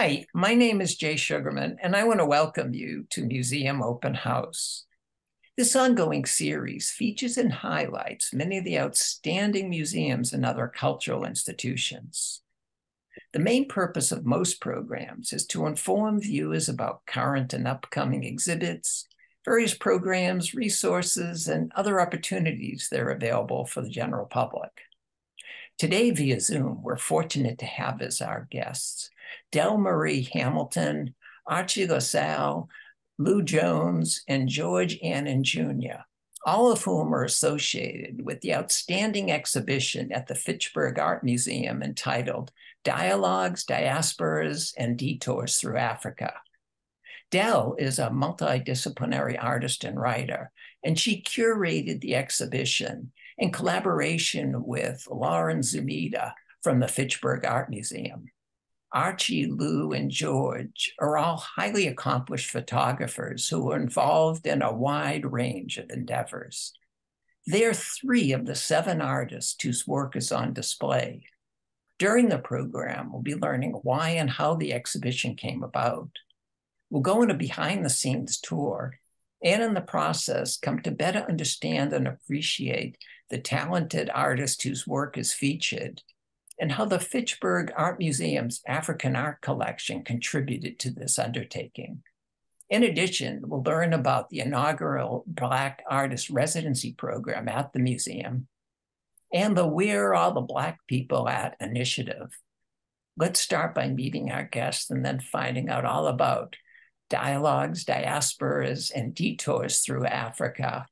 Hi, my name is Jay Sugarman, and I want to welcome you to Museum Open House. This ongoing series features and highlights many of the outstanding museums and other cultural institutions. The main purpose of most programs is to inform viewers about current and upcoming exhibits, various programs, resources, and other opportunities that are available for the general public. Today, via Zoom, we're fortunate to have as our guests Dell Marie Hamilton, Archy LaSalle, Lou Jones, and George Annan Jr., all of whom are associated with the outstanding exhibition at the Fitchburg Art Museum entitled Dialogues, Diasporas, and Detours Through Africa. Dell is a multi-disciplinary artist and writer, and she curated the exhibition in collaboration with Lauren Szumita from the Fitchburg Art Museum. Archy, Lou, and George are all highly accomplished photographers who are involved in a wide range of endeavors. They're three of the 7 artists whose work is on display. During the program, we'll be learning why and how the exhibition came about. We'll go on a behind-the-scenes tour, and in the process, come to better understand and appreciate the talented artist whose work is featured, and how the Fitchburg Art Museum's African art collection contributed to this undertaking. In addition, we'll learn about the inaugural Black Artist Residency program at the museum and the Where Are All the Black People At initiative. Let's start by meeting our guests and then finding out all about Dialogues, Diasporas, and Detours Through Africa.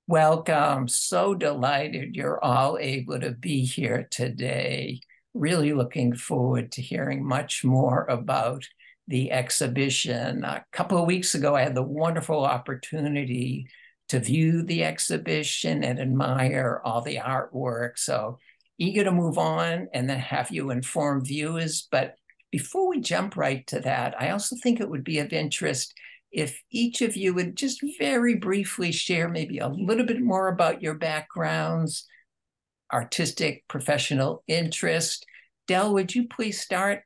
Welcome. So delighted you're all able to be here today. Really looking forward to hearing much more about the exhibition. A couple of weeks ago, I had the wonderful opportunity to view the exhibition and admire all the artwork. So eager to move on and then have you inform viewers. But before we jump right to that, I also think it would be of interest if each of you would just very briefly share maybe a little bit more about your backgrounds, artistic, professional interest. Dell, would you please start?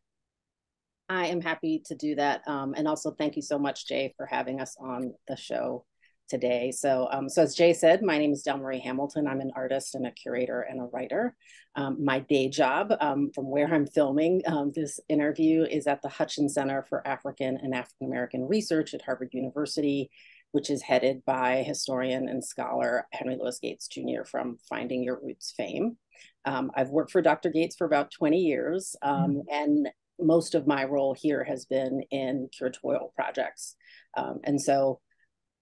I am happy to do that. And also thank you so much, Jay, for having us on the show today. So as Jay said, my name is Dell Marie Hamilton. I'm an artist and a curator and a writer. My day job, from where I'm filming this interview, is at the Hutchins Center for African and African American Research at Harvard University, which is headed by historian and scholar Henry Louis Gates Jr. from Finding Your Roots fame. I've worked for Dr. Gates for about 20 years, and most of my role here has been in curatorial projects. And so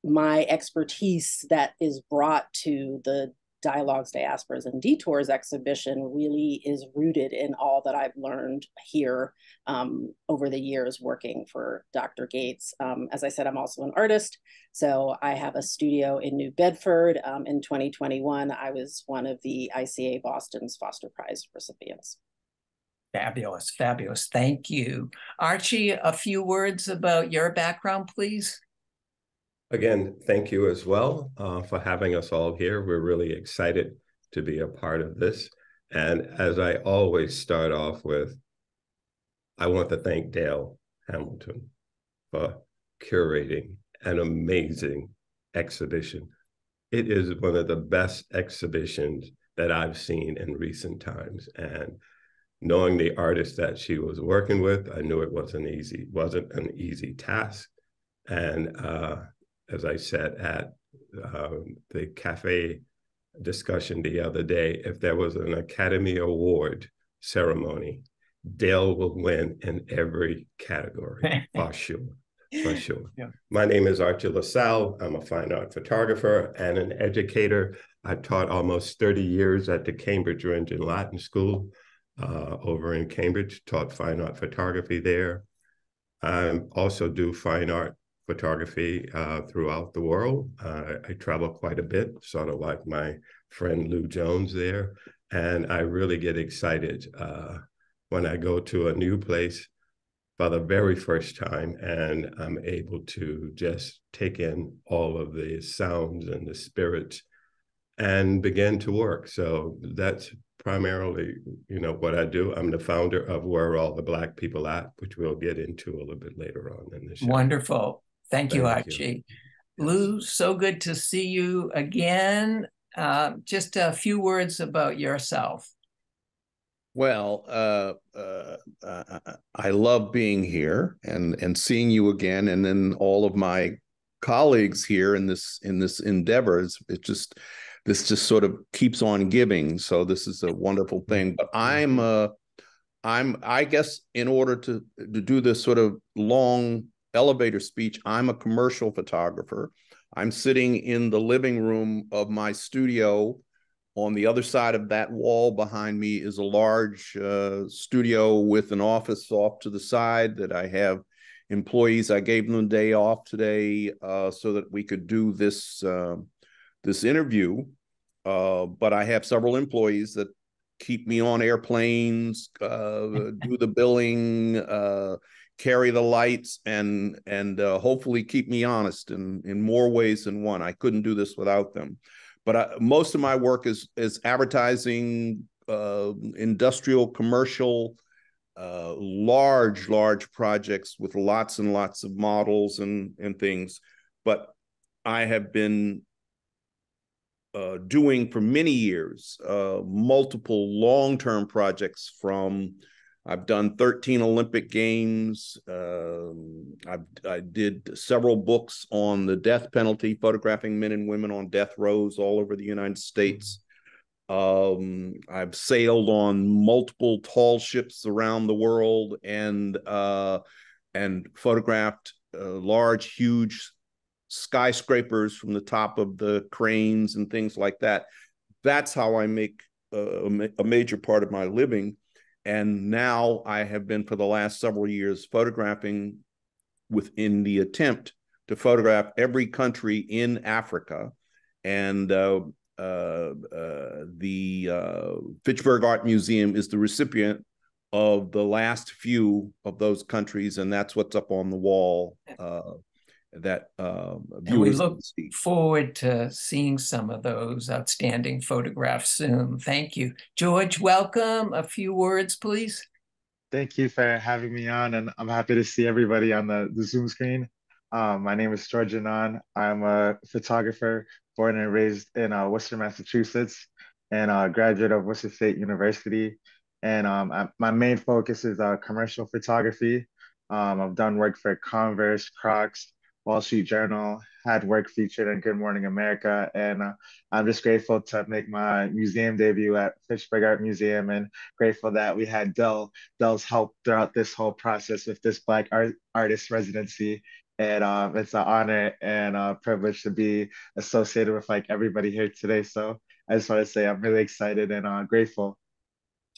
my expertise that is brought to the Dialogues, Diasporas, and Detours exhibition really is rooted in all that I've learned here over the years working for Dr. Gates. As I said, I'm also an artist. So I have a studio in New Bedford. In 2021, I was one of the ICA Boston's Foster Prize recipients. Fabulous, fabulous. Thank you. Archy, a few words about your background, please. Again, thank you as well for having us all here. We're really excited to be a part of this. And as I always start off with, I want to thank Dell Hamilton for curating an amazing exhibition. It is one of the best exhibitions that I've seen in recent times. And knowing the artist that she was working with, I knew it wasn't an easy task. And as I said at the cafe discussion the other day, if there was an Academy Award ceremony, Dell will win in every category, for sure, for sure. Yeah. My name is Archy LaSalle. I'm a fine art photographer and an educator. I taught almost 30 years at the Cambridge Rindge and Latin School over in Cambridge, taught fine art photography there. I also do fine art photography throughout the world. I travel quite a bit, sort of like my friend Lou Jones there. And I really get excited when I go to a new place for the very first time and I'm able to just take in all of the sounds and the spirits and begin to work. So that's primarily, what I do. I'm the founder of Where Are All the Black People At, which we'll get into a little bit later on in the show. Wonderful. Thank you, Thank Archie. you. Lou, so good to see you again. Just a few words about yourself. Well, I love being here and seeing you again, and then all of my colleagues here in this endeavor. This just sort of keeps on giving. So this is a wonderful thing. But I guess in order to do this sort of long elevator speech, I'm a commercial photographer. I'm sitting in the living room of my studio. On the other side of that wall behind me is a large studio with an office off to the side that I have employees. I gave them a day off today so that we could do this interview. But I have several employees that keep me on airplanes, do the billing, carry the lights, and hopefully keep me honest in more ways than one. I couldn't do this without them. But most of my work is advertising, industrial, commercial, large projects with lots and lots of models and things. But I have been doing for many years multiple long-term projects. I've done 13 Olympic Games. I did several books on the death penalty, photographing men and women on death rows all over the United States. I've sailed on multiple tall ships around the world and photographed large, huge skyscrapers from the top of the cranes and things like that. That's how I make a major part of my living. And now I have been for the last several years photographing within the attempt to photograph every country in Africa. And the Fitchburg Art Museum is the recipient of the last few of those countries. And that's what's up on the wall that and we look forward to seeing some of those outstanding photographs soon. Thank you. George, welcome. A few words, please. Thank you for having me on, and I'm happy to see everybody on the Zoom screen. My name is George Annan. I'm a photographer born and raised in Worcester, Massachusetts, and a graduate of Worcester State University. And my main focus is commercial photography. I've done work for Converse, Crocs, Wall Street Journal, had work featured in Good Morning America, and I'm just grateful to make my museum debut at Fitchburg Art Museum, and grateful that we had Dell's help throughout this whole process with this Black Artist Residency. And it's an honor and a privilege to be associated with like everybody here today. So I just want to say I'm really excited and grateful.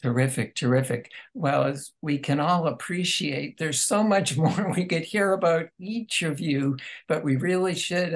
Terrific, terrific. Well, as we can all appreciate, there's so much more we could hear about each of you, but we really should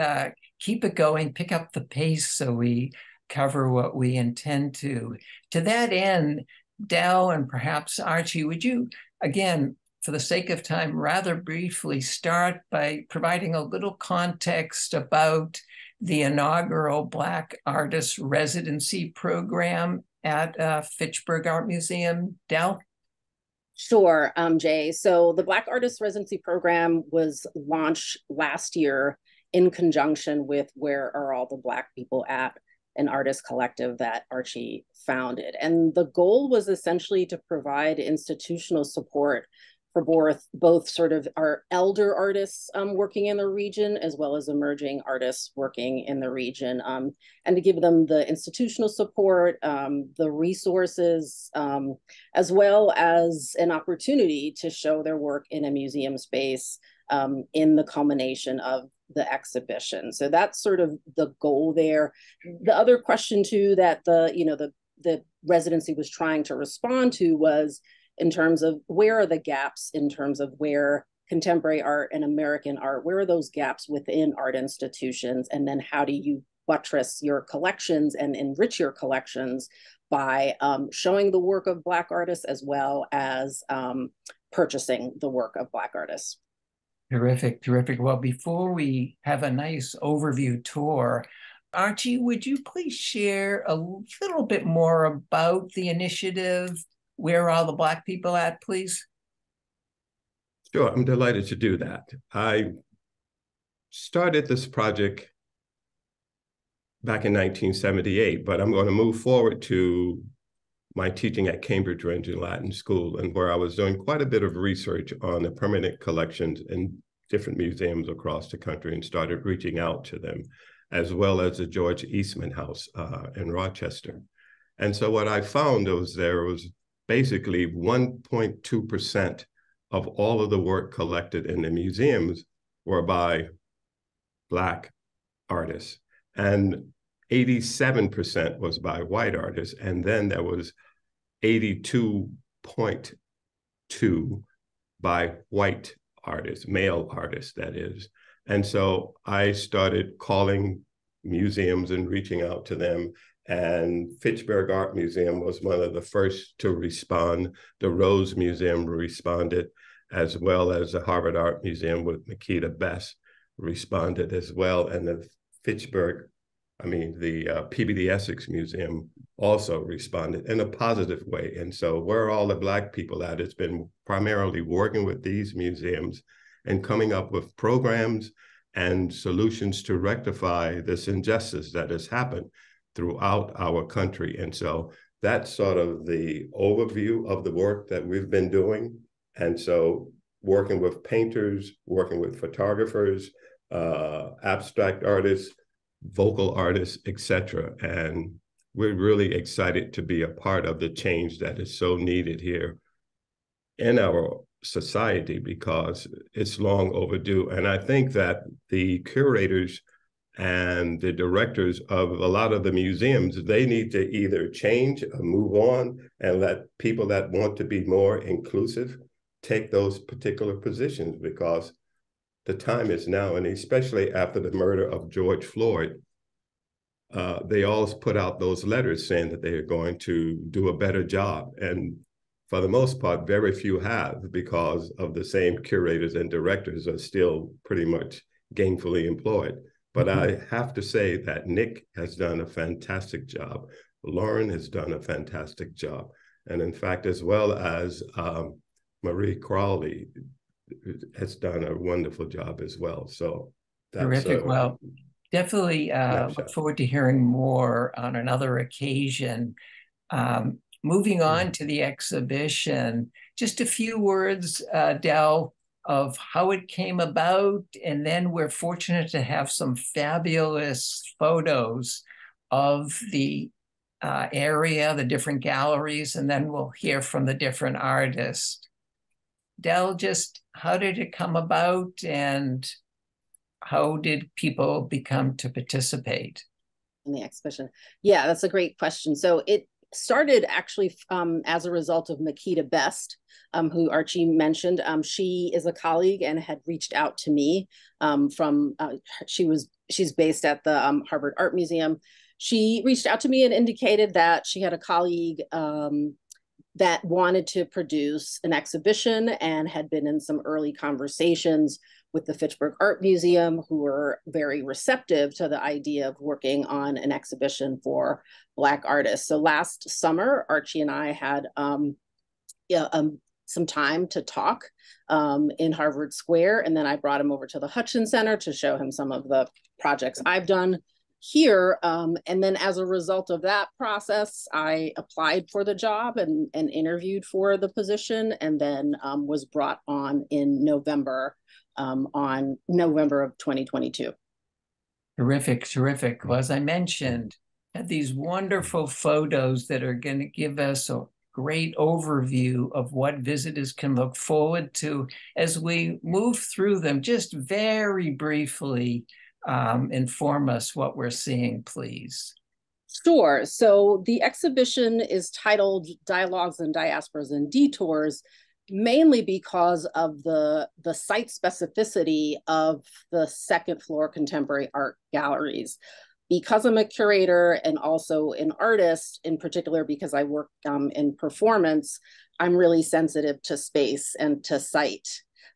keep it going, pick up the pace so we cover what we intend to. To that end, Dell and perhaps Archie, would you, again, for the sake of time, rather briefly start by providing a little context about the inaugural Black Artist Residency program at Fitchburg Art Museum. Dell? Sure, Jay. So the Black Artist Residency Program was launched last year in conjunction with Where Are All the Black People At, an artist collective that Archie founded. And the goal was essentially to provide institutional support for both sort of our elder artists working in the region, as well as emerging artists working in the region, and to give them the institutional support, the resources, as well as an opportunity to show their work in a museum space in the culmination of the exhibition. So that's sort of the goal there. The other question too that the residency was trying to respond to was in terms of where are the gaps in terms of where contemporary art and American art, where are those gaps within art institutions? And then how do you buttress your collections and enrich your collections by showing the work of Black artists as well as purchasing the work of Black artists? Terrific, terrific. Well, before we have a nice overview tour Archie, would you please share a little bit more about the initiative? Where are all the Black people at, please? Sure, I'm delighted to do that. I started this project back in 1978, but I'm going to move forward to my teaching at Cambridge Ranger Latin School, and where I was doing quite a bit of research on the permanent collections in different museums across the country and started reaching out to them, as well as the George Eastman House in Rochester. And so what I found was there was basically 1.2% of all of the work collected in the museums were by Black artists, and 87% was by white artists, and then there was 82.2 by white artists, male artists, that is. And so I started calling museums and reaching out to them. And Fitchburg Art Museum was one of the first to respond. The Rose Museum responded, as well as the Harvard Art Museum with Makita Best responded as well. And the PBD Essex Museum also responded in a positive way. And so where are all the Black people at? It's been primarily working with these museums and coming up with programs and solutions to rectify this injustice that has happened throughout our country. And so that's sort of the overview of the work that we've been doing. And so working with painters, working with photographers, abstract artists, vocal artists, etc. And we're really excited to be a part of the change that is so needed here in our society, because it's long overdue. And I think that the curators and the directors of a lot of the museums, they need to either change or move on and let people that want to be more inclusive take those particular positions, because the time is now. And especially after the murder of George Floyd, they all put out those letters saying that they are going to do a better job. And for the most part, very few have, because of the same curators and directors are still pretty much gainfully employed. But I have to say that Nick has done a fantastic job. Lauren has done a fantastic job. And in fact, as well as Marie Crowley has done a wonderful job as well. So that's terrific. Well, definitely look forward to hearing more on another occasion. Moving on to the exhibition, just a few words, Dell, of how it came about. And then we're fortunate to have some fabulous photos of the area, the different galleries, and then we'll hear from the different artists. Dell, just how did it come about, and how did people become to participate in the exhibition? Yeah, that's a great question. So it started actually as a result of Makita Best, who Archie mentioned. She is a colleague and had reached out to me she's based at the Harvard Art Museum. She reached out to me and indicated that she had a colleague that wanted to produce an exhibition and had been in some early conversations with the Fitchburg Art Museum, who were very receptive to the idea of working on an exhibition for Black artists. So last summer, Archie and I had some time to talk in Harvard Square, and then I brought him over to the Hutchins Center to show him some of the projects I've done here. And then as a result of that process, I applied for the job and interviewed for the position, and then was brought on in November of 2022. Terrific, terrific. Well, as I mentioned, have these wonderful photos that are going to give us a great overview of what visitors can look forward to as we move through them. Just very briefly, inform us what we're seeing, please. Sure. So the exhibition is titled Dialogues and Diasporas and Detours, mainly because of the site specificity of the second floor contemporary art galleries. Because I'm a curator and also an artist, in particular because I work in performance, I'm really sensitive to space and to site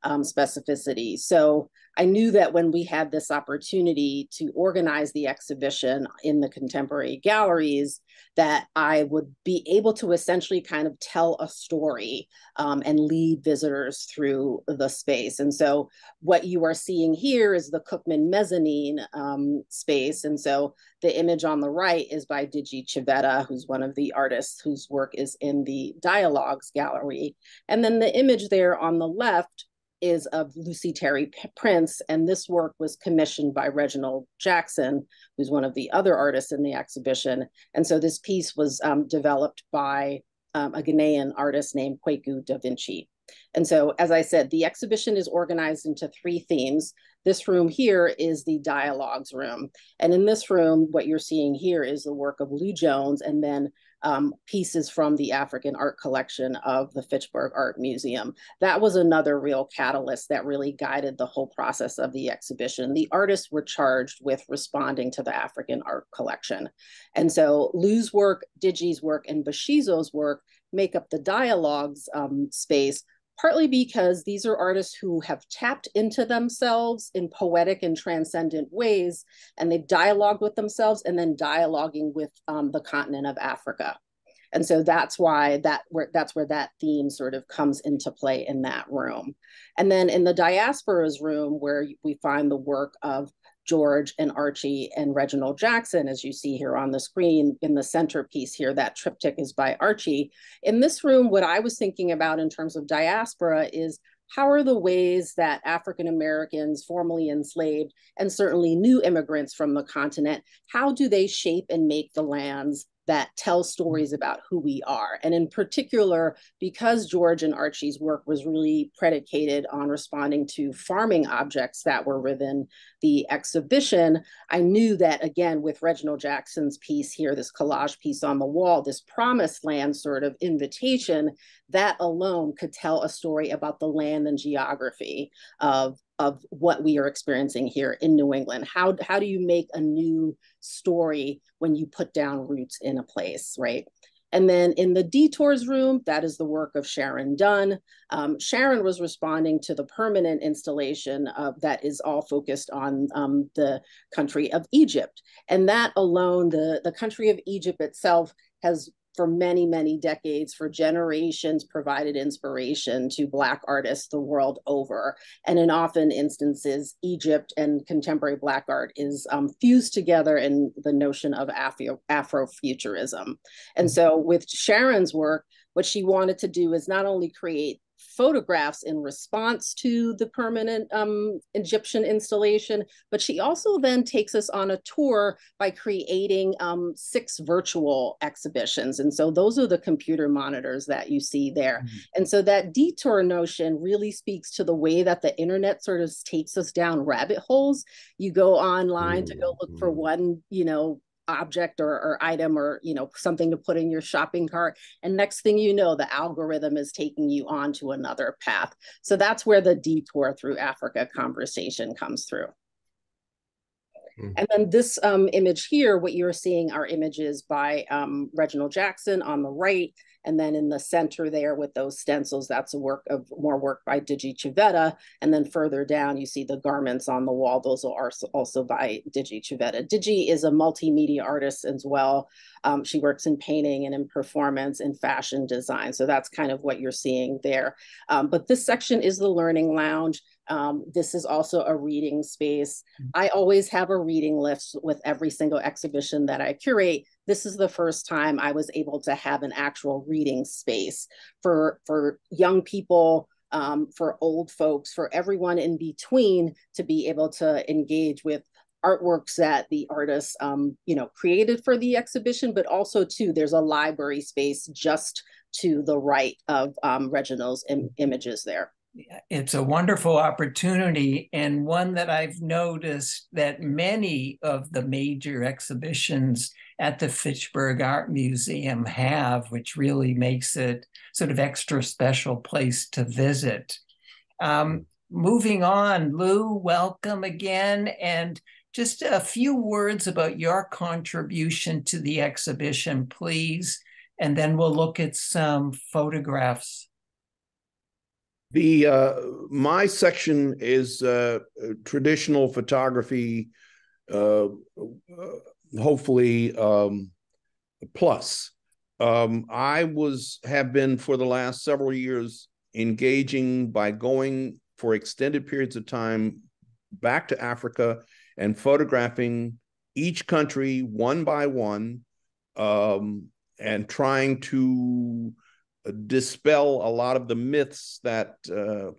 specificity. So I knew that when we had this opportunity to organize the exhibition in the contemporary galleries, that I would be able to essentially kind of tell a story and lead visitors through the space. And so what you are seeing here is the Cookman mezzanine space. And so the image on the right is by Digi Civetta, who's one of the artists whose work is in the Dialogues Gallery. And then the image there on the left is of Lucy Terry Prince, and this work was commissioned by Reginald Jackson, who's one of the other artists in the exhibition. And so this piece was developed by a Ghanaian artist named Kweku Da Vinci. And so, as I said, the exhibition is organized into 3 themes. This room here is the dialogues room. And in this room, what you're seeing here is the work of Lou Jones, and then pieces from the African art collection of the Fitchburg Art Museum. That was another real catalyst that really guided the whole process of the exhibition. The artists were charged with responding to the African art collection. And so Lou's work, Digi's work, and Bashizo's work make up the dialogues space, partly because these are artists who have tapped into themselves in poetic and transcendent ways, and they've dialogued with themselves and then dialoguing with the continent of Africa. And so that's why that's where that theme sort of comes into play in that room. And then in the Diasporas room, where we find the work of George and Archy and Reginald Jackson, as you see here on the screen in the centerpiece here, that triptych is by Archy. In this room, what I was thinking about in terms of diaspora is how are the ways that African Americans, formerly enslaved, and certainly new immigrants from the continent, how do they shape and make the lands that tell stories about who we are? And in particular, because George and Archy's work was really predicated on responding to farming objects that were within the exhibition, I knew that, again, with Reginald Jackson's piece here, this collage piece on the wall, this promised land sort of invitation, that alone could tell a story about the land and geography of what we are experiencing here in New England. How do you make a new story when you put down roots in a place, right? And then in the Detours room, that is the work of Sharon Dunn. Sharon was responding to the permanent installation that is all focused on the country of Egypt. And that alone, the country of Egypt itself has, for many, many decades, for generations, provided inspiration to Black artists the world over. And in often instances, Egypt and contemporary Black art is fused together in the notion of Afrofuturism. And so with Sharon's work, what she wanted to do is not only create photographs in response to the permanent Egyptian installation, but she also then takes us on a tour by creating 6 virtual exhibitions. And so those are the computer monitors that you see there. Mm-hmm. And so that detour notion really speaks to the way that the internet sort of takes us down rabbit holes. You go online to go look for one, object or item or something to put in your shopping cart, and next thing you know, the algorithm is taking you on to another path. So that's where the detour through Africa conversation comes through. And then this image here, what you're seeing are images by Reginald Jackson on the right. And then in the center there with those stencils, that's more work by Digi Civetta. And then further down, you see the garments on the wall. Those are also by Digi Civetta. Digi is a multimedia artist as well. She works in painting and in performance and fashion design. So that's kind of what you're seeing there. But this section is the Learning Lounge. This is also a reading space. I always have a reading list with every single exhibition that I curate. This is the first time I was able to have an actual reading space for young people, for old folks, for everyone in between, to be able to engage with artworks that the artists created for the exhibition, but also too, there's a library space just to the right of Reginald's images there. It's a wonderful opportunity, and one that I've noticed that many of the major exhibitions at the Fitchburg Art Museum have, which really makes it sort of extra special place to visit. Moving on, Lou, welcome again, and just a few words about your contribution to the exhibition, please, and then we'll look at some photographs. My section is traditional photography, hopefully plus. I have been for the last several years engaging by going for extended periods of time back to Africa and photographing each country one by one, and trying to dispel a lot of the myths that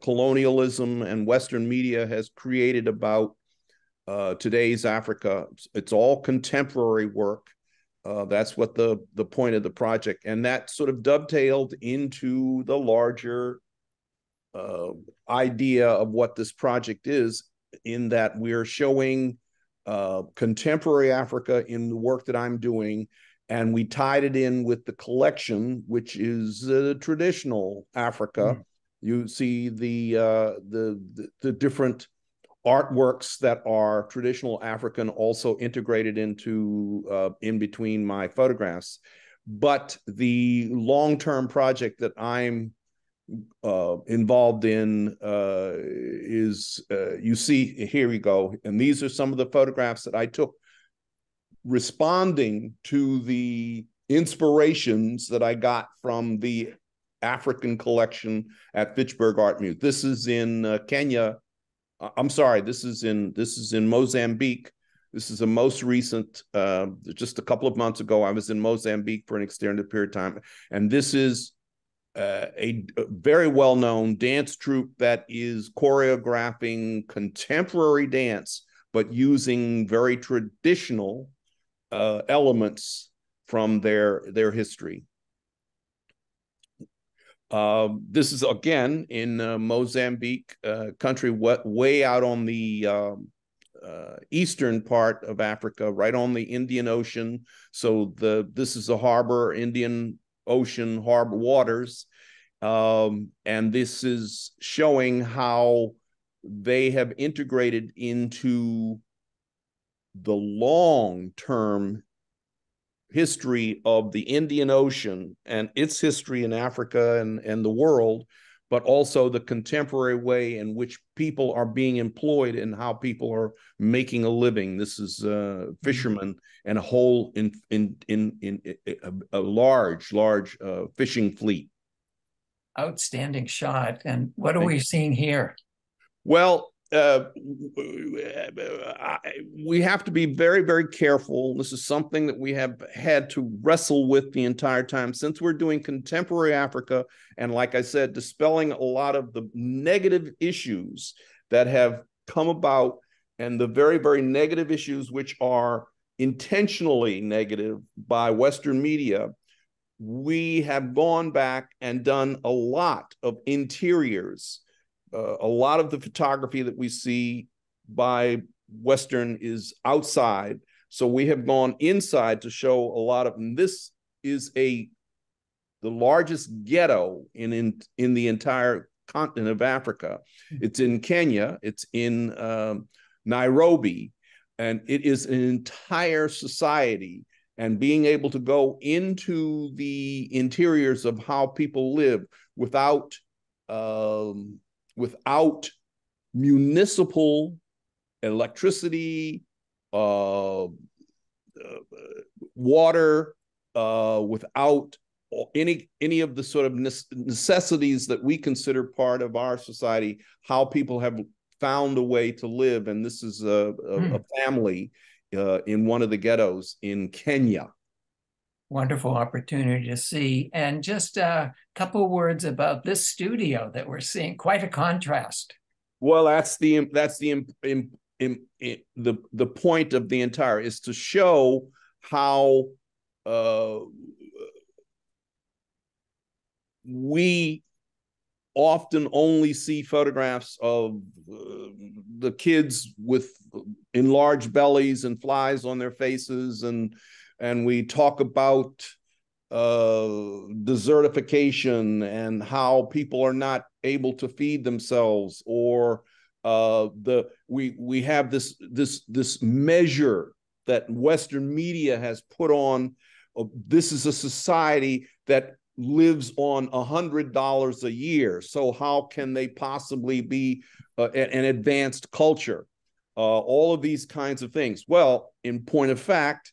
colonialism and Western media has created about today's Africa. It's all contemporary work. That's what the point of the project, and that sort of dovetailed into the larger idea of what this project is, in that we're showing contemporary Africa in the work that I'm doing, and we tied it in with the collection, which is traditional Africa. You see the different artworks that are traditional African also integrated into in between my photographs. But the long-term project that I'm involved in is, you see, here we go. And these are some of the photographs that I took responding to the inspirations that I got from the African collection at Fitchburg Art Museum. This is in Kenya. I'm sorry, this is in Mozambique. This is a most recent, just a couple of months ago, I was in Mozambique for an extended period of time. And this is a very well-known dance troupe that is choreographing contemporary dance, but using very traditional elements from their history. This is again in Mozambique, country way out on the eastern part of Africa, right on the Indian Ocean. So this is a harbor, Indian Ocean harbor waters, and this is showing how they have integrated into the long-term history of the Indian Ocean and its history in Africa and the world, but also the contemporary way in which people are being employed and how people are making a living. This is fishermen and a whole in a large fishing fleet. Outstanding shot. And what are we seeing here? Well, we have to be very, very careful. This is something that we have had to wrestle with the entire time since we're doing contemporary Africa. And like I said, dispelling a lot of the negative issues that have come about, and the very, very negative issues which are intentionally negative by Western media. We have gone back and done a lot of interiors. A lot of the photography that we see by Western is outside. So we have gone inside to show a lot of, and this is the largest ghetto in the entire continent of Africa. It's in Kenya, it's in Nairobi, and it is an entire society. And being able to go into the interiors of how people live without municipal electricity, water, without any of the sort of necessities that we consider part of our society, how people have found a way to live. And this is a family in one of the ghettos in Kenya. Wonderful opportunity to see. And just a couple words about this studio that we're seeing. Quite a contrast. Well, that's the point of the entire, is to show how we often only see photographs of the kids with enlarged bellies and flies on their faces, and we talk about desertification and how people are not able to feed themselves, or we have this measure that Western media has put on. This is a society that lives on $100 a year. So how can they possibly be an advanced culture? All of these kinds of things. Well, in point of fact,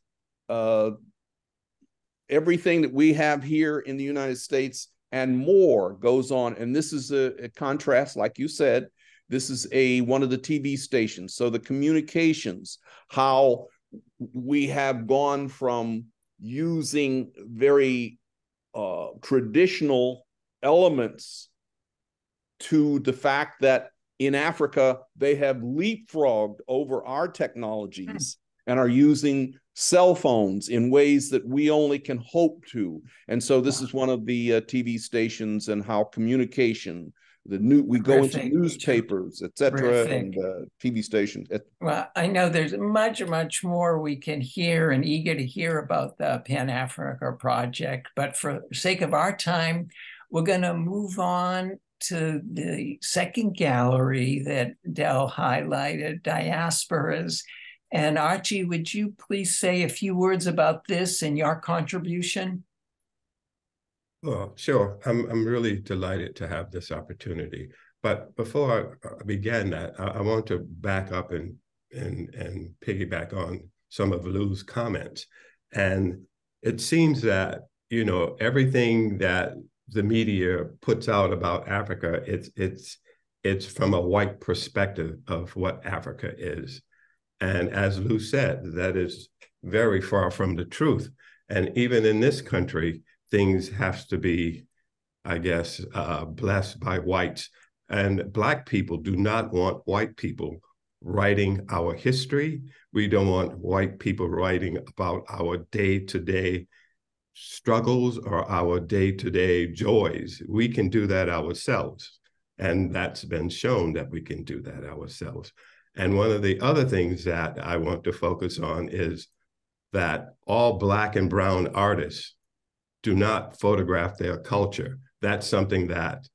everything that we have here in the United States and more goes on. And this is a contrast, like you said, this is one of the TV stations. So the communications, how we have gone from using very traditional elements to the fact that in Africa, they have leapfrogged over our technologies and are using cell phones in ways that we only can hope to. And so this is one of the TV stations, and how communication, we go into newspapers, etc., and TV stations. Well, I know there's much, much more we can hear, and eager to hear about the Pan-Africa Project. But for the sake of our time, we're going to move on to the second gallery that Dell highlighted, Diasporas. And Archie, would you please say a few words about this and your contribution? Well, sure. I'm really delighted to have this opportunity. But before I begin that, I want to back up and piggyback on some of Lou's comments. And it seems that, you know, everything that the media puts out about Africa, it's from a white perspective of what Africa is. And as Lou said, that is very far from the truth. And even in this country, things have to be, I guess, blessed by whites. And Black people do not want white people writing our history. We don't want white people writing about our day-to-day struggles or our day-to-day joys. We can do that ourselves. And that's been shown that we can do that ourselves. And one of the other things that I want to focus on is that all Black and brown artists do not photograph their culture. That's something that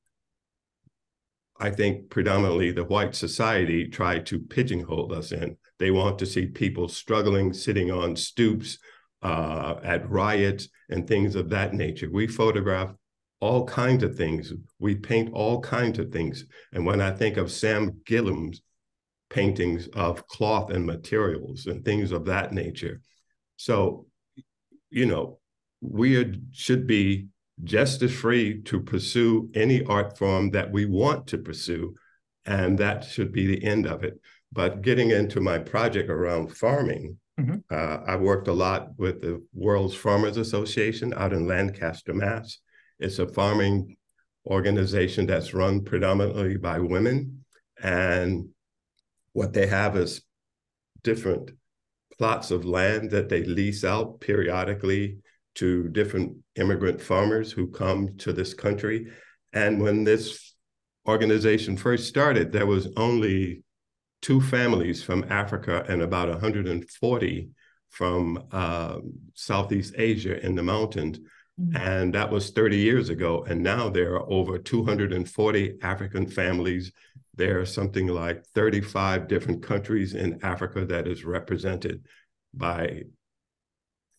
I think predominantly the white society tried to pigeonhole us in. They want to see people struggling, sitting on stoops, at riots and things of that nature. We photograph all kinds of things. We paint all kinds of things. And when I think of Sam Gillam's paintings of cloth and materials and things of that nature. So, you know, should be just as free to pursue any art form that we want to pursue, and that should be the end of it. But getting into my project around farming, I worked a lot with the World's Farmers Association out in Lancaster, Mass. It's a farming organization that's run predominantly by women, and what they have is different plots of land that they lease out periodically to different immigrant farmers who come to this country. And when this organization first started, there was only 2 families from Africa and about 140 from Southeast Asia in the mountains. And that was 30 years ago. And now there are over 240 African families. There are something like 35 different countries in Africa that is represented by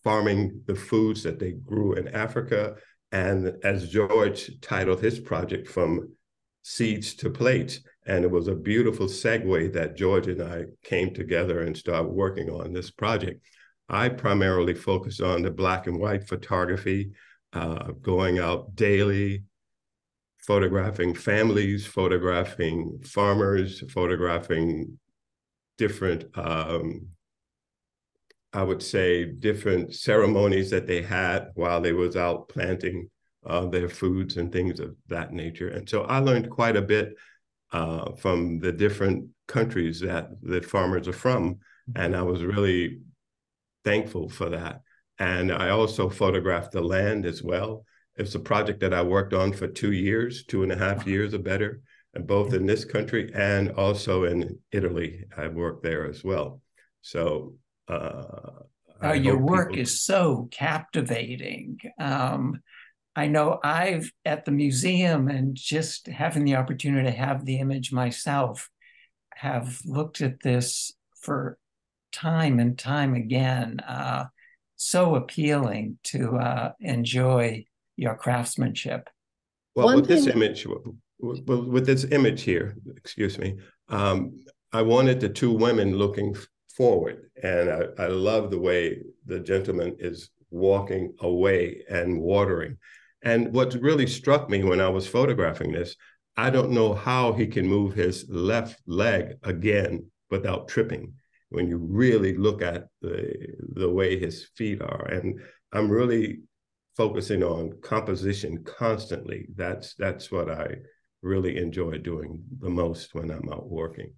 farming the foods that they grew in Africa. And as George titled his project, From Seeds to Plates, and it was a beautiful segue that George and I came together and started working on this project. I primarily focus on the Black and white photography, going out daily, photographing families, photographing farmers, photographing different, I would say, different ceremonies that they had while they was out planting their foods and things of that nature. And so I learned quite a bit from the different countries that the farmers are from. And I was really thankful for that. And I also photographed the land as well. It's a project that I worked on for 2 years, 2.5 years or better, and both in this country and also in Italy. I worked there as well. So your work is so captivating. I know I've at the museum, and just having the opportunity to have the image myself, have looked at this for time and time again. So appealing to enjoy your craftsmanship. Well, with this image, with this image here, excuse me, I wanted the two women looking forward, and I love the way the gentleman is walking away and watering. And what really struck me when I was photographing this, I don't know how he can move his left leg again without tripping when you really look at the way his feet are. And I'm really focusing on composition constantly. That's what I really enjoy doing the most when I'm out working.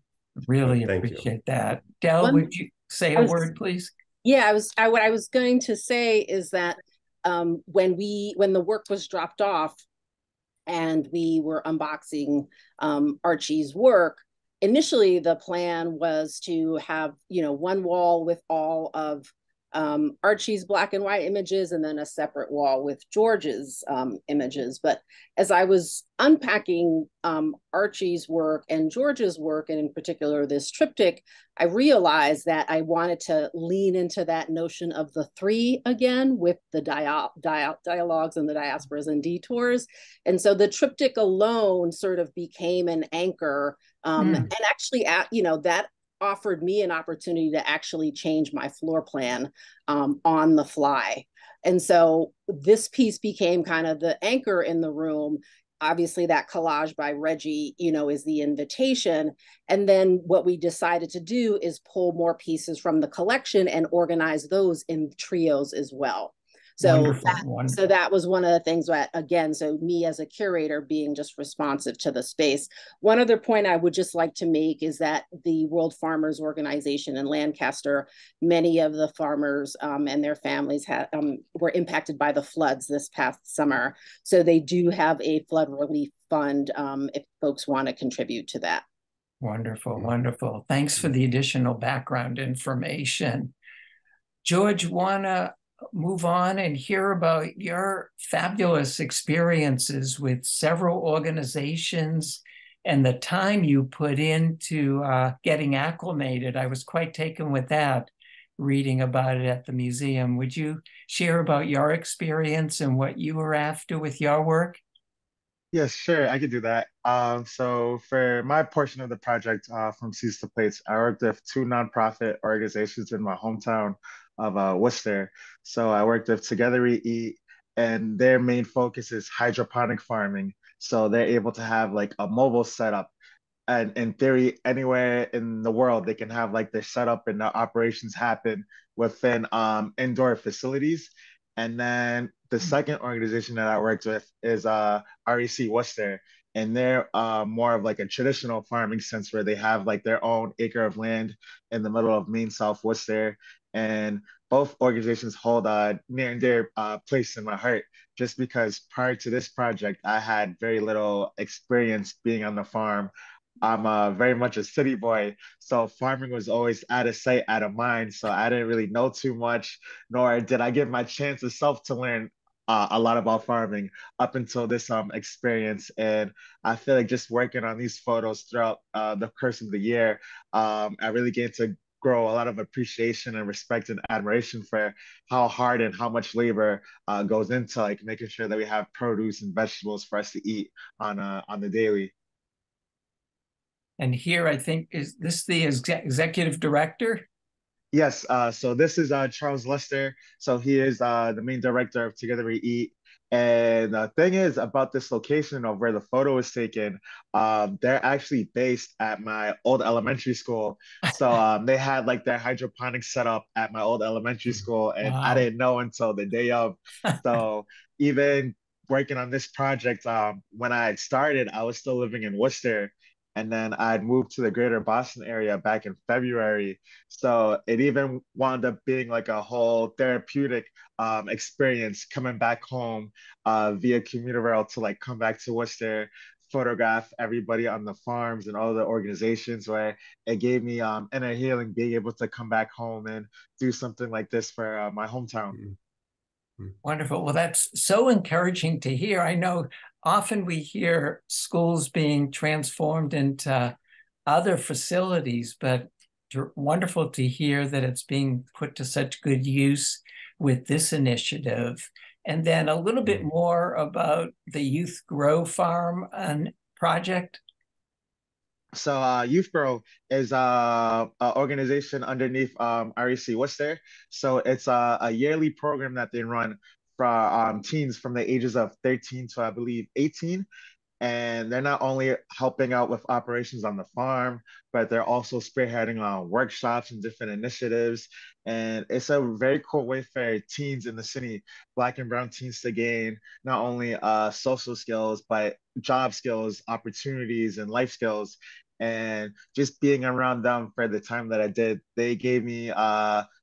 Really appreciate that. Dell, would you say a word, please? Yeah, what I was going to say is that when the work was dropped off and we were unboxing Archy's work, initially the plan was to have, one wall with all of Archy's black and white images and then a separate wall with George's images. But as I was unpacking Archy's work and George's work, and in particular this triptych, I realized that I wanted to lean into that notion of the three again with the dialogues and the diasporas and detours. And so the triptych alone sort of became an anchor. And actually, that offered me an opportunity to actually change my floor plan on the fly. And so this piece became kind of the anchor in the room. Obviously that collage by Reggie, is the invitation. And then what we decided to do is pull more pieces from the collection and organize those in trios as well. So that was one of the things that, again, so me as a curator being just responsive to the space. One other point I would just like to make is that the World Farmers Organization in Lancaster, many of the farmers and their families were impacted by the floods this past summer. So they do have a flood relief fund if folks want to contribute to that. Wonderful, wonderful. Thanks for the additional background information. George, want to move on and hear about your fabulous experiences with several organizations and the time you put into getting acclimated. I was quite taken with that, reading about it at the museum. Would you share about your experience and what you were after with your work? Yes, sure, I could do that. So for my portion of the project from Seeds to Plates, I worked with two nonprofit organizations in my hometown of Worcester. So I worked with Together We Eat, and their main focus is hydroponic farming. So they're able to have like a mobile setup, and in theory, anywhere in the world, they can have like their setup and their operations happen within indoor facilities. And then the second organization that I worked with is REC Worcester, and they're more of like a traditional farming sense where they have like their own acre of land in the middle of Maine South Worcester. And both organizations hold a near and dear place in my heart, just because prior to this project, I had very little experience being on the farm. I'm very much a city boy, so farming was always out of sight, out of mind. So I didn't really know too much, nor did I give my chance of self to learn a lot about farming up until this experience. And I feel like just working on these photos throughout the course of the year, I really gained to grow a lot of appreciation and respect and admiration for how hard and how much labor goes into like making sure that we have produce and vegetables for us to eat on the daily. And here, I think, is this the executive director? Yes, so this is Charles Lester. So he is the main director of Together We Eat. And the thing is about this location of where the photo was taken, they're actually based at my old elementary school. So they had like their hydroponics set up at my old elementary school, and I didn't know until the day of. So even working on this project, when I had started, I was still living in Worcester. And then I'd moved to the greater Boston area back in February. So it even wound up being like a whole therapeutic experience coming back home via commuter rail to like come back to Worcester, photograph everybody on the farms and all the organizations, where it gave me inner healing, being able to come back home and do something like this for my hometown. Wonderful. Well, that's so encouraging to hear. I know often we hear schools being transformed into other facilities, but wonderful to hear that it's being put to such good use with this initiative. and then a little bit more about the Youth Grow Farm and project. So Youth Grow is a organization underneath REC Worcester. So it's a yearly program that they run for teens from the ages of 13 to I believe 18. And they're not only helping out with operations on the farm, but they're also spearheading workshops and different initiatives. And it's a very cool way for teens in the city, Black and Brown teens, to gain not only social skills, but job skills, opportunities, and life skills. And just being around them for the time that I did, they gave me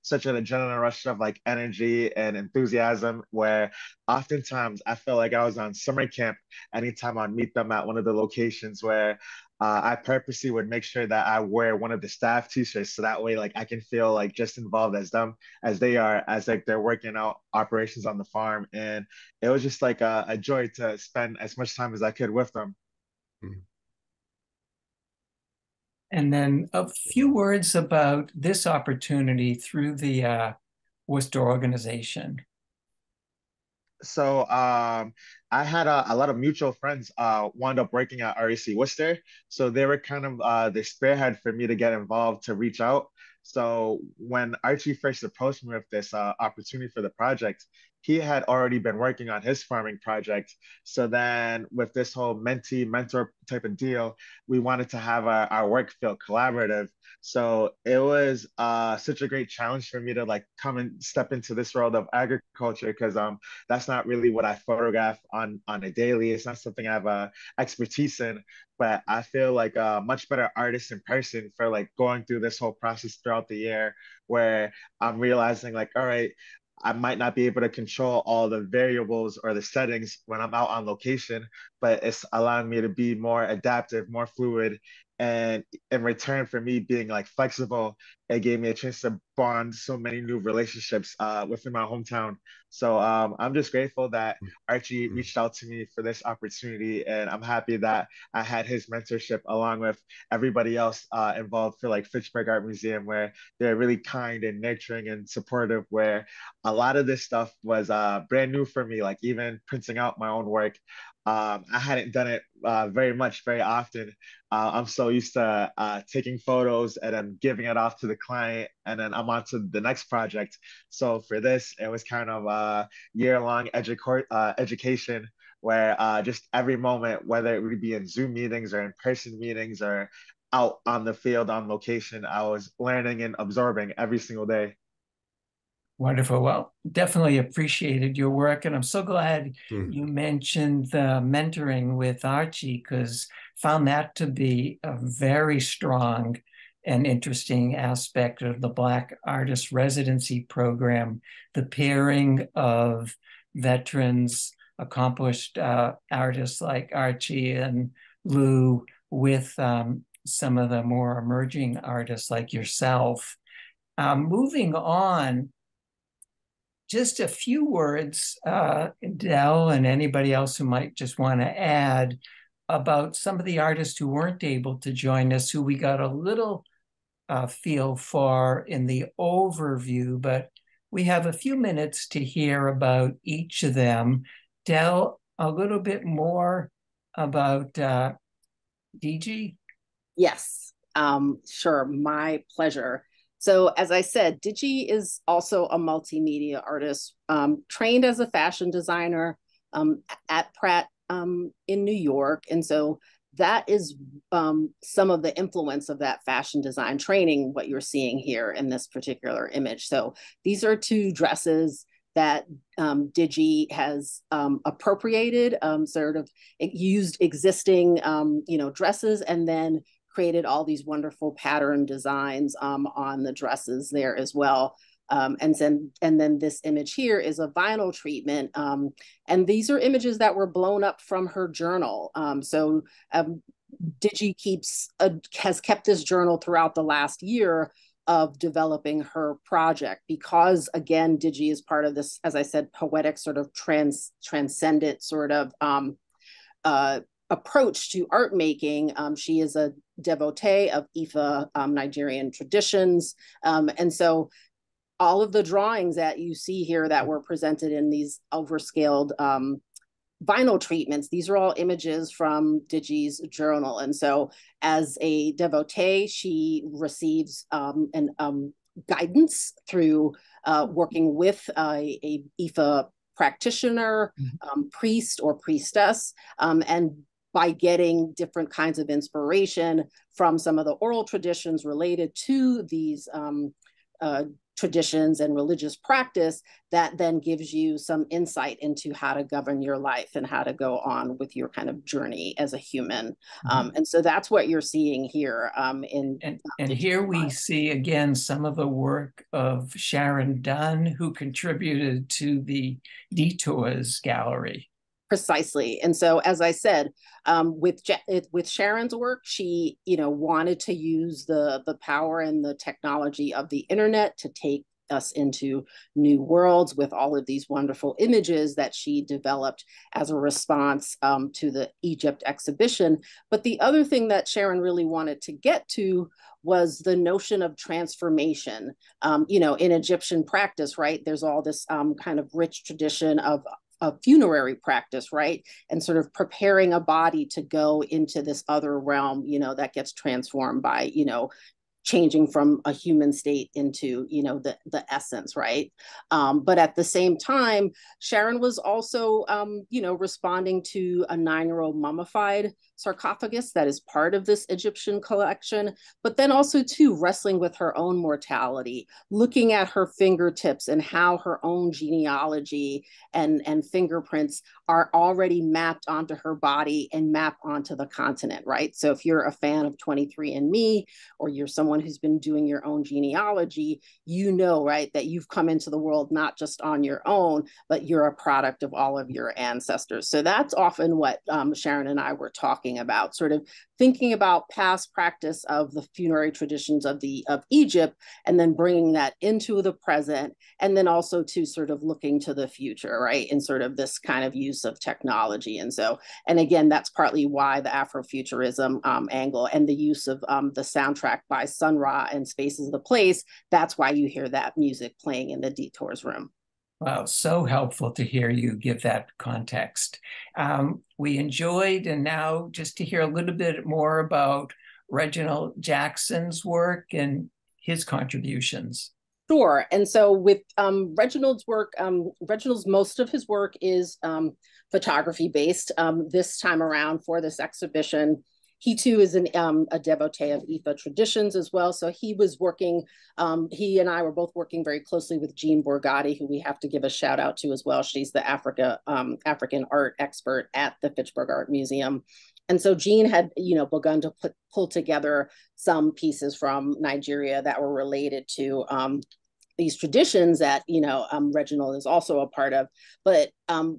such an adrenaline rush of like energy and enthusiasm where oftentimes I felt like I was on summer camp anytime I'd meet them at one of the locations where I purposely would make sure that I wear one of the staff t-shirts so that way like I can feel like just involved as them as they are as like they're working out operations on the farm. And it was just like a joy to spend as much time as I could with them. And then a few words about this opportunity through the Worcester organization. So I had a lot of mutual friends wound up working at REC Worcester. So they were kind of the spearhead for me to get involved, to reach out. So when Archie first approached me with this opportunity for the project, he had already been working on his farming project. So then with this whole mentee mentor type of deal, we wanted to have our work feel collaborative. So it was such a great challenge for me to like come and step into this world of agriculture because that's not really what I photograph on a daily. It's not something I have expertise in, but I feel like a much better artist in person for like going through this whole process throughout the year where I'm realizing like, all right, I might not be able to control all the variables or the settings when I'm out on location, but it's allowing me to be more adaptive, more fluid. And in return for me being like flexible, it gave me a chance to bond so many new relationships within my hometown. So I'm just grateful that Archie reached out to me for this opportunity. And I'm happy that I had his mentorship along with everybody else involved for like Fitchburg Art Museum, where they're really kind and nurturing and supportive, where a lot of this stuff was brand new for me, like even printing out my own work. I hadn't done it very often. I'm so used to taking photos and then giving it off to the client, and then I'm on to the next project. So for this, it was kind of a year-long education where just every moment, whether it would be in Zoom meetings or in-person meetings or out on the field on location, I was learning and absorbing every single day. Wonderful. Well, definitely appreciated your work. And I'm so glad you mentioned the mentoring with Archie, because found that to be a very strong and interesting aspect of the Black Artist Residency program, the pairing of veterans, accomplished artists like Archie and Lou with some of the more emerging artists like yourself. Moving on, just a few words, Dell and anybody else who might just want to add about some of the artists who weren't able to join us, who we got a little feel for in the overview, but we have a few minutes to hear about each of them. Dell, a little bit more about DG? Yes, sure, my pleasure. So as I said, Digi is also a multimedia artist, trained as a fashion designer at Pratt in New York. And so that is some of the influence of that fashion design training, what you're seeing here in this particular image. So these are two dresses that Digi has appropriated, sort of used existing, dresses, and then created all these wonderful pattern designs on the dresses there as well. And then this image here is a vinyl treatment. And these are images that were blown up from her journal. Digi has kept this journal throughout the last year of developing her project, because again, Digi is part of this, as I said, poetic sort of transcendent sort of approach to art making. She is a devotee of Ifa Nigerian traditions. And so all of the drawings that you see here that were presented in these overscaled vinyl treatments, these are all images from Digi's journal. And so as a devotee, she receives guidance through working with a IFA practitioner, priest or priestess, and by getting different kinds of inspiration from some of the oral traditions related to these traditions and religious practice, that then gives you some insight into how to govern your life and how to go on with your kind of journey as a human. And so that's what you're seeing here. And here we see again some of the work of Sharon Dunn, who contributed to the Detours gallery. Precisely. And so, as I said, with Sharon's work, she, wanted to use the power and the technology of the internet to take us into new worlds with all of these wonderful images that she developed as a response to the Egypt exhibition. But the other thing that Sharon really wanted to get to was the notion of transformation. In Egyptian practice, right, there's all this kind of rich tradition of funerary practice, right? And sort of preparing a body to go into this other realm, that gets transformed by, changing from a human state into, the essence, right? But at the same time, Sharon was also, responding to a 9-year-old mummified sarcophagus that is part of this Egyptian collection, but then also too wrestling with her own mortality, looking at her fingertips and how her own genealogy and fingerprints are already mapped onto her body and mapped onto the continent, right? So if you're a fan of 23andMe, or you're someone who's been doing your own genealogy, right, that you've come into the world not just on your own, but you're a product of all of your ancestors. So that's often what Sharon and I were talking about, sort of thinking about past practice of the funerary traditions of Egypt, and then bringing that into the present, and then also to sort of looking to the future, right, in sort of this kind of use of technology. And again, that's partly why the Afrofuturism angle and the use of the soundtrack by Sun Ra and Space is the Place. That's why you hear that music playing in the Detours room. Wow, so helpful to hear you give that context. We enjoyed, and now just to hear a little bit more about Reginald Jackson's work and his contributions. Sure. And so with Reginald's work, most of his work is photography based. This time around for this exhibition, he too is a devotee of IFA traditions as well. So he was working, he and I were both working very closely with Jean Borgatti, who we have to give a shout out to as well. She's the African art expert at the Fitchburg Art Museum. And so Jean had, begun to pull together some pieces from Nigeria that were related to these traditions that, Reginald is also a part of. But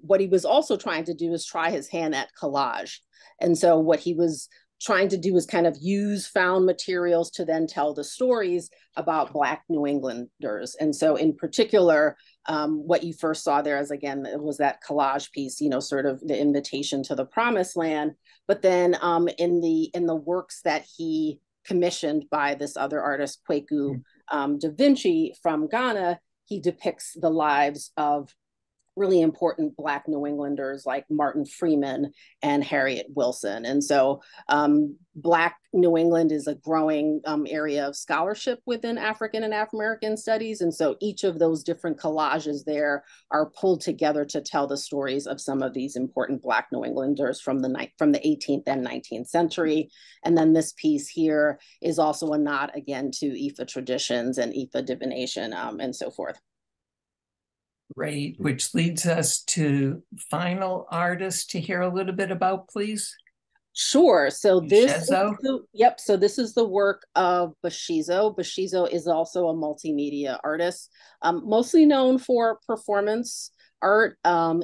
what he was also trying to do is try his hand at collage. And so what he was trying to do is kind of use found materials to then tell the stories about Black New Englanders. And so in particular, what you first saw there is, again, it was that collage piece, sort of the invitation to the promised land. But then in the works that he commissioned by this other artist, Kweku Da Vinci from Ghana, he depicts the lives of really important Black New Englanders like Martin Freeman and Harriet Wilson. And so Black New England is a growing area of scholarship within African and Afro-American studies. And so each of those different collages there are pulled together to tell the stories of some of these important Black New Englanders from the 18th and 19th century. And then this piece here is also a nod again to IFA traditions and IFA divination and so forth. Great, which leads us to final artist to hear a little bit about, please. Sure. So this is the work of Bashizo. Bashizo is also a multimedia artist, mostly known for performance art,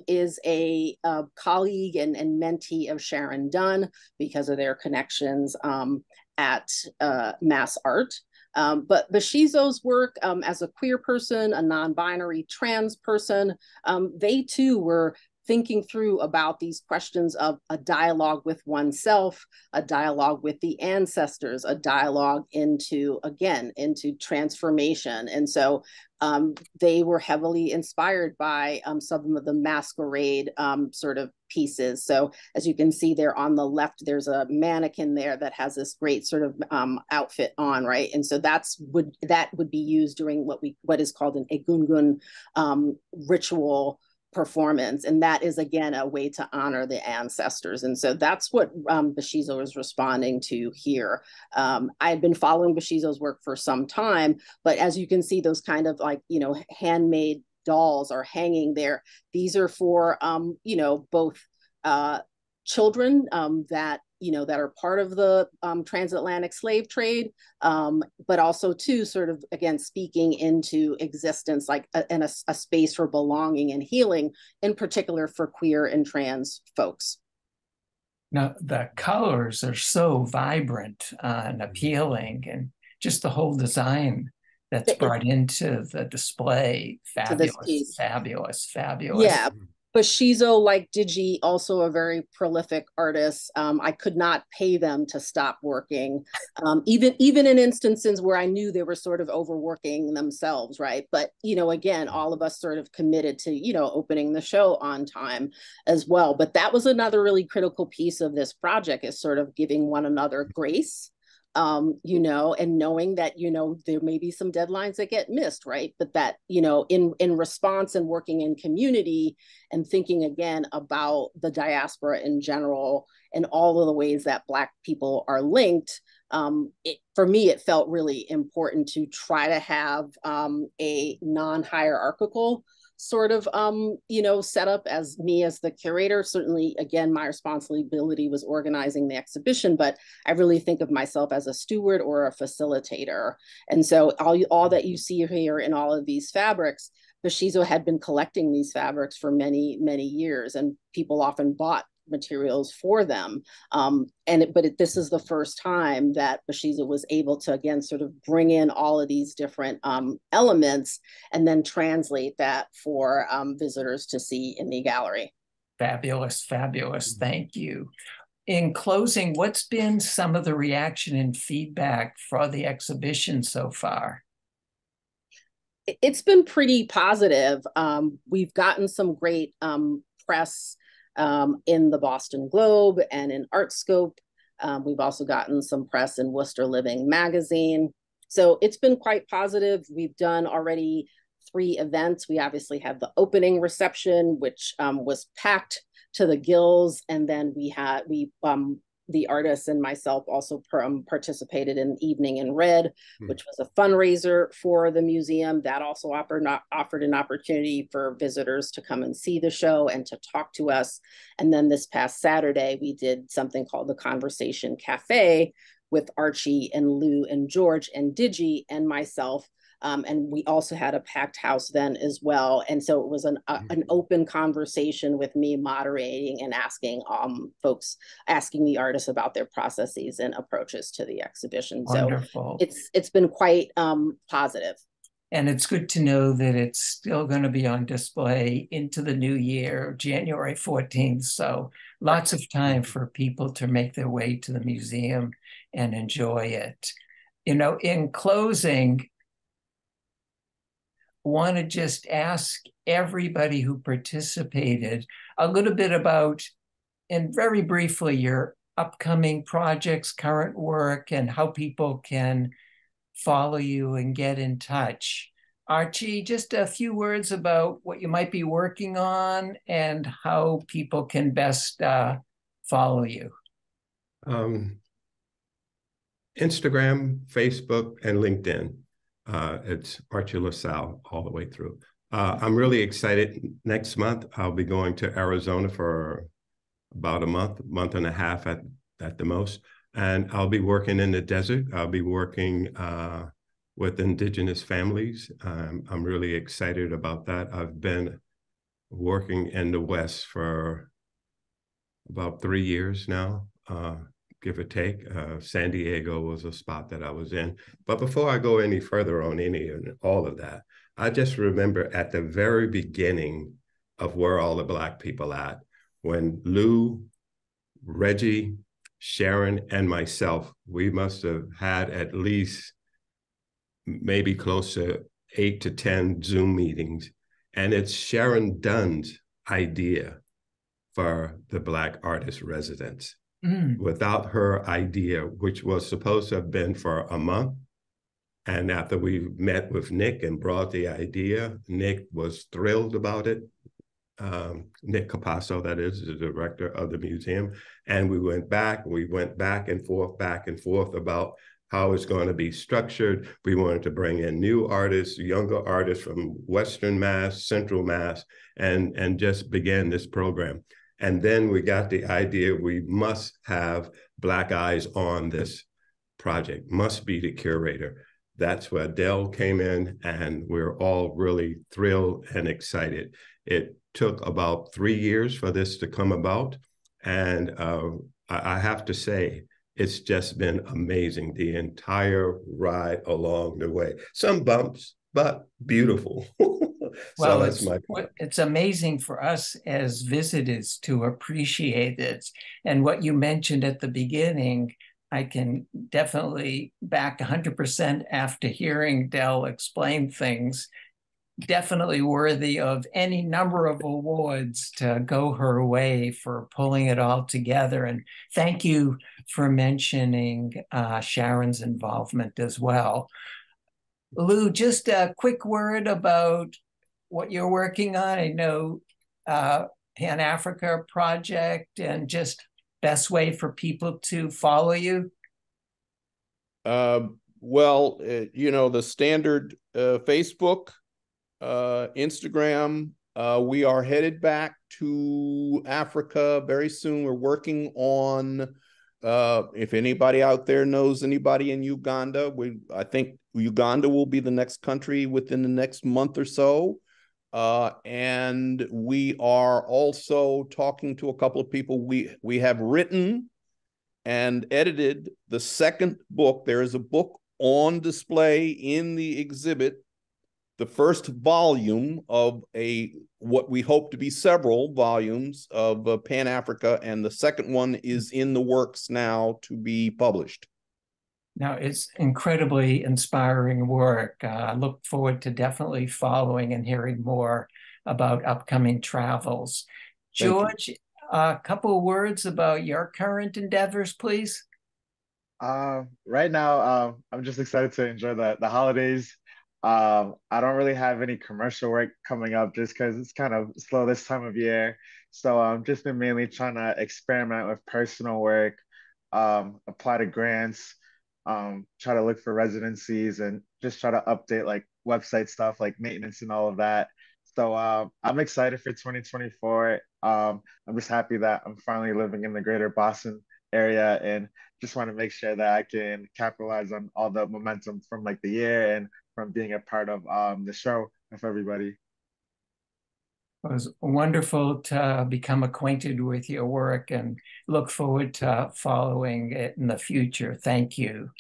is a colleague and mentee of Sharon Dunn because of their connections at Mass Art. But Bashizo's work as a queer person, a non-binary trans person, they too were thinking through about these questions of a dialogue with oneself, a dialogue with the ancestors, a dialogue into transformation. And so they were heavily inspired by some of the masquerade sort of pieces. So as you can see there on the left, there's a mannequin there that has this great sort of outfit on, right? And so that would be used during what is called an egungun ritual performance. And that is, again, a way to honor the ancestors. And so that's what Bushizo is responding to here. I had been following Bushizo's work for some time, but as you can see, those kind of like, handmade dolls are hanging there. These are for, both children that are part of the transatlantic slave trade, but also too, sort of, again, speaking into existence, like a space for belonging and healing, in particular for queer and trans folks. Now, the colors are so vibrant and appealing, and just the whole design that's brought into the display, fabulous, fabulous, fabulous. Yeah. Bushizo, like Digi, also a very prolific artist. I could not pay them to stop working, even in instances where I knew they were sort of overworking themselves, right? But, again, all of us sort of committed to, opening the show on time as well. But that was another really critical piece of this project, is sort of giving one another grace. And knowing that, there may be some deadlines that get missed, right? But that, in response and working in community and thinking again about the diaspora in general and all of the ways that Black people are linked, for me, it felt really important to try to have a non-hierarchical sort of, setup as me as the curator. Certainly, again, my responsibility was organizing the exhibition, but I really think of myself as a steward or a facilitator. And so all that you see here in all of these fabrics, Bushizo had been collecting these fabrics for many, many years, and people often bought materials for them. This is the first time that Bushizo was able to, again, sort of bring in all of these different elements and then translate that for visitors to see in the gallery. Fabulous, fabulous. Thank you. In closing, what's been some of the reaction and feedback for the exhibition so far? It's been pretty positive. We've gotten some great press in the Boston Globe and in Artscope. We've also gotten some press in Worcester Living magazine. So it's been quite positive. We've done already 3 events. We obviously had the opening reception, which was packed to the gills. And then the artists and myself also participated in Evening in Red, which was a fundraiser for the museum. That also offered an opportunity for visitors to come and see the show and to talk to us. And then this past Saturday, we did something called the Conversation Cafe with Archie and Lou and George and Digi and myself. And we also had a packed house then as well. And so it was an open conversation with me moderating and asking the artists about their processes and approaches to the exhibition. Wonderful. So it's been quite positive. And it's good to know that it's still going to be on display into the new year, January 14th. So lots of time for people to make their way to the museum and enjoy it. In closing, want to just ask everybody who participated a little bit about, and very briefly, your upcoming projects, current work, and how people can follow you and get in touch. Archie, just a few words about what you might be working on and how people can best follow you. Instagram, Facebook, and LinkedIn. It's Archy LaSalle all the way through. I'm really excited. Next month, I'll be going to Arizona for about a month and a half at the most. And I'll be working in the desert. I'll be working with indigenous families. I'm really excited about that. I've been working in the West for about 3 years now, give or take. San Diego was a spot that I was in. But before I go any further on any and all of that, I just remember at the very beginning of where all the Black people at. When Lou, Reggie, Sharon, and myself, we must have had at least maybe close to 8 to 10 Zoom meetings. And it's Sharon Dunn's idea for the Black Artist Residency. Without her idea, which was supposed to have been for a month, and after we met with Nick and brought the idea, Nick was thrilled about it. Nick Capasso, that is, the director of the museum. And we went back and forth about how it's going to be structured. We wanted to bring in new artists, younger artists from Western Mass, Central Mass, and just begin this program. And then we got the idea we must have Black eyes on this project, must be the curator. That's where Dell came in, and we're all really thrilled and excited. It took about 3 years for this to come about. And I have to say, it's just been amazing, the entire ride along the way. Some bumps, but beautiful. Well, it's amazing for us as visitors to appreciate it. And what you mentioned at the beginning, I can definitely back 100% after hearing Dell explain things. Definitely worthy of any number of awards to go her way for pulling it all together. And thank you for mentioning Sharon's involvement as well. Lou, just a quick word about what you're working on. I know Pan-Africa Project, and just best way for people to follow you. Well, the standard Facebook, Instagram. We are headed back to Africa very soon. We're working on, if anybody out there knows anybody in Uganda, I think Uganda will be the next country within the next month or so. And we are also talking to a couple of people. We have written and edited the second book. There is a book on display in the exhibit, the first volume of what we hope to be several volumes of Pan-Africa, and the second one is in the works now to be published. Now, it's incredibly inspiring work. I look forward to definitely following and hearing more about upcoming travels. George, a couple of words about your current endeavors, please. Right now, I'm just excited to enjoy the holidays. I don't really have any commercial work coming up just because it's kind of slow this time of year. So I've just been mainly trying to experiment with personal work, apply to grants, try to look for residencies, and just try to update like website stuff like maintenance and all of that. So I'm excited for 2024. I'm just happy that I'm finally living in the greater Boston area, and just want to make sure that I can capitalize on all the momentum from like the year and from being a part of the show with everybody. It was wonderful to become acquainted with your work and look forward to following it in the future. Thank you.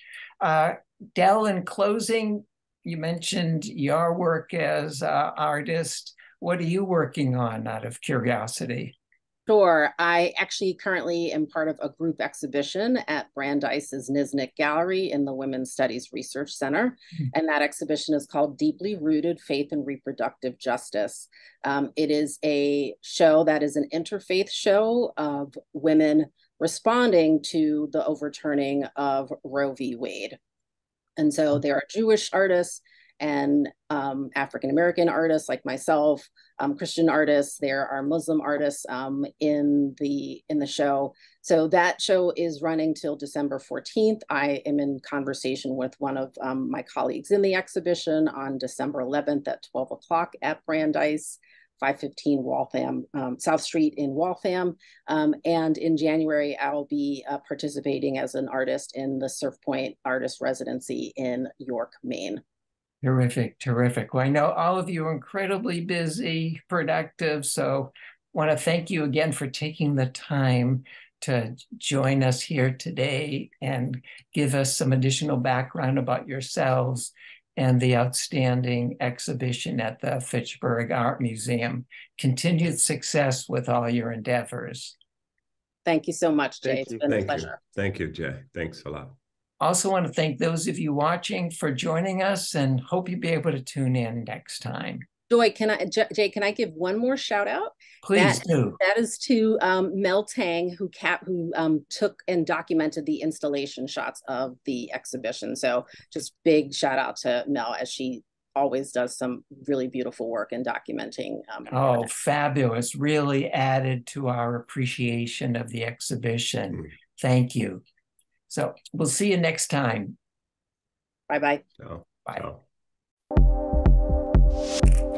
Dell, in closing, you mentioned your work as an artist. What are you working on out of curiosity? Sure. I actually currently am part of a group exhibition at Brandeis's Niznik Gallery in the Women's Studies Research Center. And that exhibition is called Deeply Rooted Faith and Reproductive Justice. It is a show that is an interfaith show of women responding to the overturning of Roe v. Wade. And so there are Jewish artists and African-American artists like myself, Christian artists. There are Muslim artists in the show. So that show is running till December 14th. I am in conversation with one of my colleagues in the exhibition on December 11th at 12 o'clock at Brandeis, 515 Waltham, South Street in Waltham. And in January, I'll be participating as an artist in the Surf Point Artist Residency in York, Maine. Terrific, terrific. Well, I know all of you are incredibly busy, productive, so I want to thank you again for taking the time to join us here today and give us some additional background about yourselves. and the outstanding exhibition at the Fitchburg Art Museum. Continued success with all your endeavors. Thank you so much, Jay. Thank you. It's been a pleasure. Thank you, Jay. Thanks a lot. Also want to thank those of you watching for joining us, and hope you'll be able to tune in next time. Jay, can I give one more shout out? Please do. That is to Mel Tang, who took and documented the installation shots of the exhibition. So just big shout out to Mel, as she always does some really beautiful work in documenting. Oh, fabulous. Really added to our appreciation of the exhibition. Thank you. So we'll see you next time. Bye-bye. Ciao. Bye. Ciao.